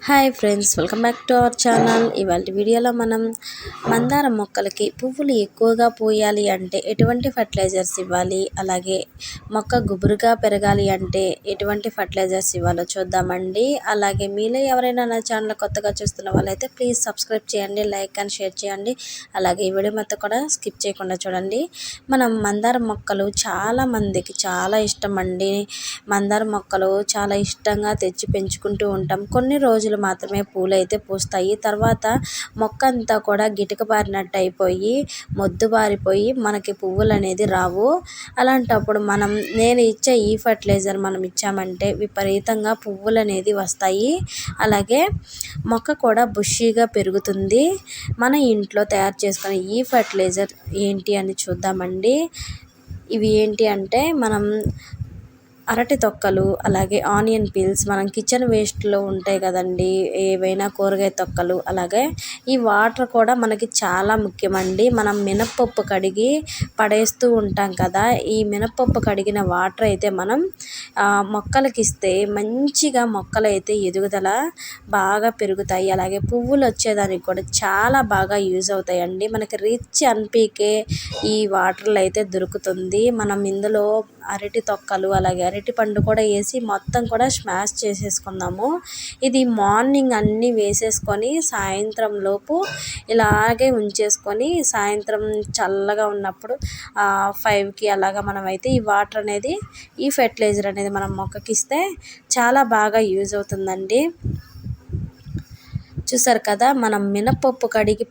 Hi friends, welcome back to our channel. ఇవాళ వీడియోలో మనం మందారం మొక్కలకి పువ్వులు ఎక్కువగా పూయాలి అంటే ఎటువంటి ఫర్టిలైజర్స్ ఇవ్వాలి, అలాగే మొక్క గుబురుగా పెరగాలి అంటే ఎటువంటి ఫర్టిలైజర్స్ ఇవ్వాలో చూద్దామండి. అలాగే మీలో ఎవరైనా నా ఛానల్ కొత్తగా చూస్తున్న వాళ్ళైతే ప్లీజ్ సబ్స్క్రైబ్ చేయండి, లైక్ అండ్ షేర్ చేయండి. అలాగే ఈ వీడియో మొత్తం కూడా స్కిప్ చేయకుండా చూడండి. మనం మందారం మొక్కలు చాలామందికి చాలా ఇష్టం అండి. మందారం మొక్కలు చాలా ఇష్టంగా తెచ్చి పెంచుకుంటూ ఉంటాం. కొన్ని రోజులు మాత్రమే పూలు అయితే పూస్తాయి. తర్వాత మొక్క అంతా కూడా గిటకబారినట్టు అయిపోయి మొద్దుబారిపోయి మనకి పువ్వులు అనేది రావు. అలాంటప్పుడు నేను ఇచ్చే ఈ ఫర్టిలైజర్ మనం ఇచ్చామంటే విపరీతంగా పువ్వులు అనేది వస్తాయి. అలాగే మొక్క కూడా బుషీగా పెరుగుతుంది. మన ఇంట్లో తయారు చేసుకునే ఈ ఫర్టిలైజర్ ఏంటి అని చూద్దామండి. ఇవి ఏంటి అంటే మనం అరటి తొక్కలు, అలాగే ఆనియన్ పీల్స్, మనం కిచెన్ వేస్ట్లో ఉంటాయి కదండి, ఏవైనా కూరగాయ తొక్కలు. అలాగే ఈ వాటర్ కూడా మనకి చాలా ముఖ్యమండి. మనం మినప్పప్పు కడిగి పడేస్తూ ఉంటాం కదా, ఈ మినప్పప్పు కడిగిన వాటర్ అయితే మనం మొక్కలకి ఇస్తే మంచిగా మొక్కలు అయితే ఎదుగుదల బాగా పెరుగుతాయి. అలాగే పువ్వులు వచ్చేదానికి కూడా చాలా బాగా యూజ్ అవుతాయండి. మనకి రిచ్ అనిపికే ఈ వాటర్లో అయితే దొరుకుతుంది. మనం ఇందులో అరటి తొక్కలు, అలాగే అరటి పండు కూడా వేసి మొత్తం కూడా స్మాష్ చేసేసుకుందాము. ఇది మార్నింగ్ అన్నీ వేసేసుకొని సాయంత్రం లోపు ఇలాగే ఉంచేసుకొని సాయంత్రం చల్లగా ఉన్నప్పుడు 5కి అలాగా మనమైతే ఈ వాటర్ అనేది, ఈ ఫెర్టిలైజర్ అనేది మనం మొక్కకి ఇస్తే చాలా బాగా యూజ్ అవుతుందండి. చూసారు కదా, మనం మినపప్పు కడిగి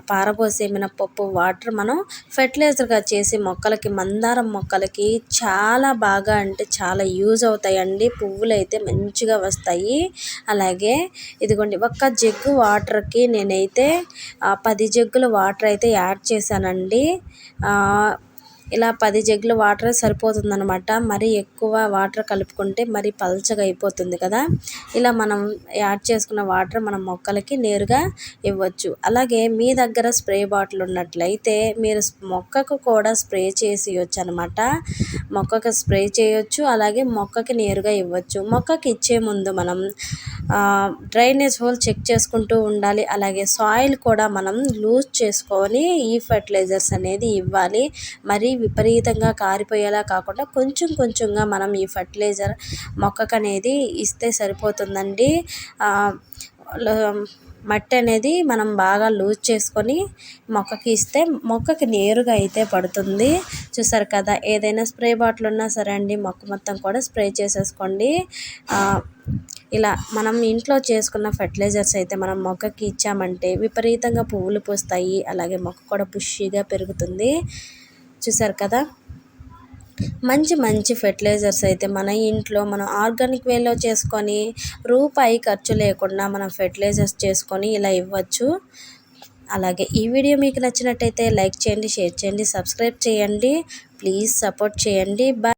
పారబోసే మినపప్పు వాటర్ మనం ఫెర్టిలైజర్గా చేసి మొక్కలకి, మందారం మొక్కలకి చాలా బాగా అంటే చాలా యూజ్ అవుతాయండి. పువ్వులు అయితే మంచిగా వస్తాయి. అలాగే ఇదిగోండి, ఒక్క జగ్గు వాటర్కి నేనైతే 10 జగ్గుల వాటర్ అయితే యాడ్ చేశానండి. ఇలా 10 జగ్గుల వాటర్ సరిపోతుందన్నమాట. మరి ఎక్కువ వాటర్ కలుపుకుంటే మరి పల్చగా అయిపోతుంది కదా. ఇలా మనం యాడ్ చేసుకున్న వాటర్ మనం మొక్కలకి నేరుగా ఇవ్వచ్చు. అలాగే మీ దగ్గర స్ప్రే బాటిల్ ఉన్నట్లయితే మీరు మొక్కకు కూడా స్ప్రే చేసి ఇవ్వచ్చు అనమాట. మొక్కకు స్ప్రే చేయొచ్చు, అలాగే మొక్కకి నేరుగా ఇవ్వచ్చు. మొక్కకి ఇచ్చే ముందు మనం డ్రైనేజ్ హోల్ చెక్ చేసుకుంటూ ఉండాలి. అలాగే సాయిల్ కూడా మనం లూజ్ చేసుకొని ఈ ఫర్టిలైజర్స్ అనేది ఇవ్వాలి. మరి విపరీతంగా కారిపోయేలా కాకుండా కొంచెం కొంచెంగా మనం ఈ ఫర్టిలైజర్ మొక్కకు అనేది ఇస్తే సరిపోతుందండి. మట్టి అనేది మనం బాగా లూజ్ చేసుకొని మొక్కకి ఇస్తే మొక్కకి నేరుగా అయితే పడుతుంది. చూసారు కదా, ఏదైనా స్ప్రే బాటిల్ ఉన్నా సరే అండి, మొక్క మొత్తం కూడా స్ప్రే చేసేసుకోండి. ఇలా మనం ఇంట్లో చేసుకున్న ఫర్టిలైజర్స్ అయితే మనం మొక్కకి ఇచ్చామంటే విపరీతంగా పువ్వులు పూస్తాయి. అలాగే మొక్క కూడా బుషీగా పెరుగుతుంది. చూసారు కదా, మంచి మంచి ఫెర్టిలైజర్స్ అయితే మన ఇంట్లో మనం ఆర్గానిక్ వేలో చేసుకొని రూపాయి ఖర్చు లేకుండా మనం ఫెర్టిలైజర్స్ చేసుకొని ఇలా ఇవ్వచ్చు. అలాగే ఈ వీడియో మీకు నచ్చినట్టయితే లైక్ చేయండి, షేర్ చేయండి, సబ్స్క్రైబ్ చేయండి. ప్లీజ్ సపోర్ట్ చేయండి. బాయ్.